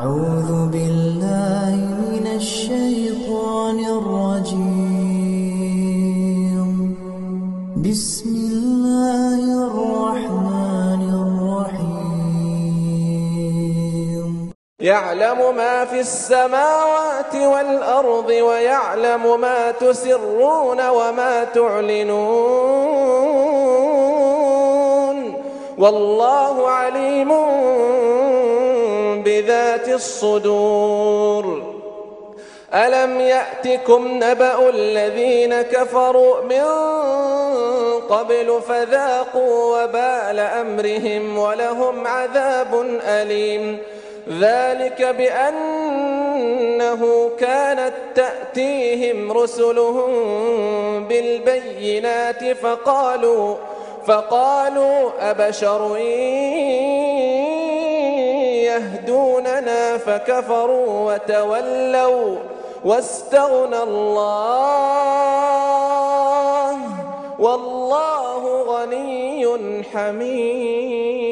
أعوذ بالله من الشيطان الرجيم. بسم الله الرحمن الرحيم. يعلم ما في السماوات والأرض ويعلم ما تسرون وما تعلنون والله عليم بذات الصدور. ألم يأتكم نبأ الذين كفروا من قبل فذاقوا وبال أمرهم ولهم عذاب أليم. ذلك بأنه كانت تأتيهم رسلهم بالبينات فقالوا أبشر يهدوننا فكفروا وتولوا واستغنى الله والله غني حميد.